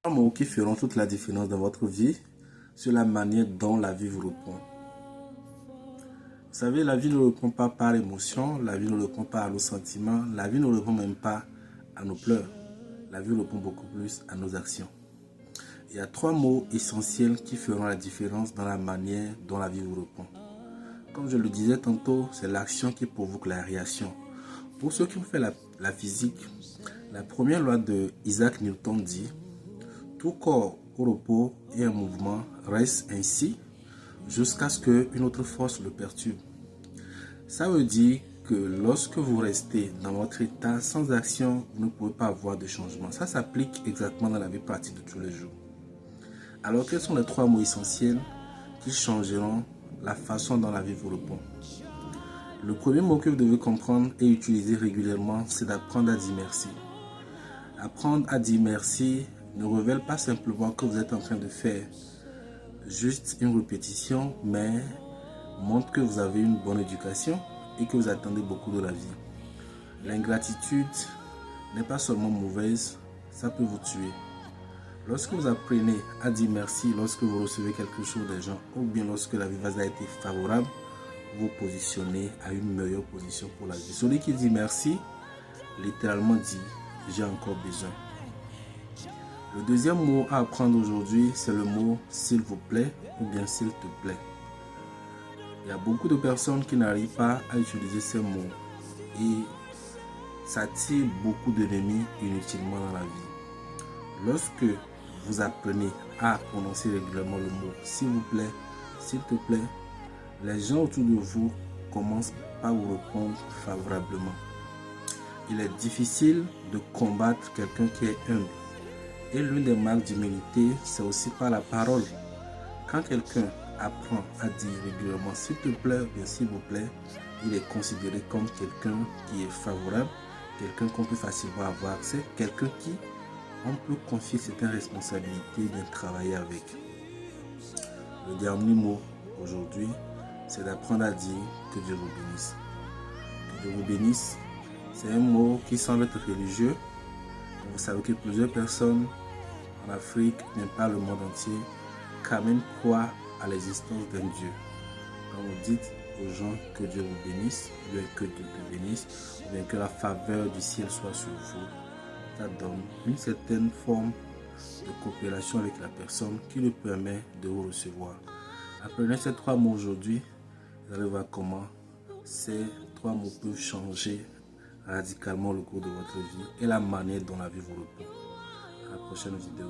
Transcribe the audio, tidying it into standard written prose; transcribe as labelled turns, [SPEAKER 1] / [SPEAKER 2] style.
[SPEAKER 1] Trois mots qui feront toute la différence dans votre vie sur la manière dont la vie vous répond. Vous savez, la vie ne répond pas par émotion, la vie ne répond pas à nos sentiments, la vie ne répond même pas à nos pleurs. La vie répond beaucoup plus à nos actions. Il y a trois mots essentiels qui feront la différence dans la manière dont la vie vous répond. Comme je le disais tantôt, c'est l'action qui provoque la réaction. Pour ceux qui ont fait la physique, la première loi de Isaac Newton dit: tout corps au repos et en mouvement reste ainsi jusqu'à ce qu'une autre force le perturbe. Ça veut dire que lorsque vous restez dans votre état sans action, vous ne pouvez pas avoir de changement. Ça s'applique exactement dans la vie pratique de tous les jours. Alors, quels sont les trois mots essentiels qui changeront la façon dont la vie vous répond? Le premier mot que vous devez comprendre et utiliser régulièrement, c'est d'apprendre à dire merci. Apprendre à dire merci ne révèle pas simplement que vous êtes en train de faire juste une répétition, mais montre que vous avez une bonne éducation et que vous attendez beaucoup de la vie. L'ingratitude n'est pas seulement mauvaise, ça peut vous tuer. Lorsque vous apprenez à dire merci, lorsque vous recevez quelque chose des gens, ou bien lorsque la vie vous a été favorable, vous vous positionnez à une meilleure position pour la vie. Celui qui dit merci, littéralement dit: j'ai encore besoin. Le deuxième mot à apprendre aujourd'hui, c'est le mot s'il vous plaît ou bien s'il te plaît. Il y a beaucoup de personnes qui n'arrivent pas à utiliser ces mots et ça tire beaucoup d'ennemis inutilement dans la vie. Lorsque vous apprenez à prononcer régulièrement le mot s'il vous plaît, s'il te plaît, les gens autour de vous commencent à vous répondre favorablement. Il est difficile de combattre quelqu'un qui est humble. Et l'une des marques d'humilité, c'est aussi par la parole. Quand quelqu'un apprend à dire régulièrement s'il te plaît ou bien s'il vous plaît, il est considéré comme quelqu'un qui est favorable, quelqu'un qu'on peut facilement avoir accès, quelqu'un qui on peut confier certaines responsabilités et bien travailler avec. Le dernier mot aujourd'hui, c'est d'apprendre à dire que Dieu vous bénisse. Que Dieu vous bénisse, c'est un mot qui semble être religieux. Vous savez que plusieurs personnes en Afrique, même pas le monde entier, quand même croient à l'existence d'un Dieu. Quand vous dites aux gens que Dieu vous bénisse, ou bien que Dieu te bénisse, ou bien que la faveur du ciel soit sur vous, ça donne une certaine forme de coopération avec la personne qui lui permet de vous recevoir. Apprenez ces trois mots aujourd'hui, vous allez voir comment ces trois mots peuvent changer radicalement le cours de votre vie et la manière dont la vie vous répond. À la prochaine vidéo.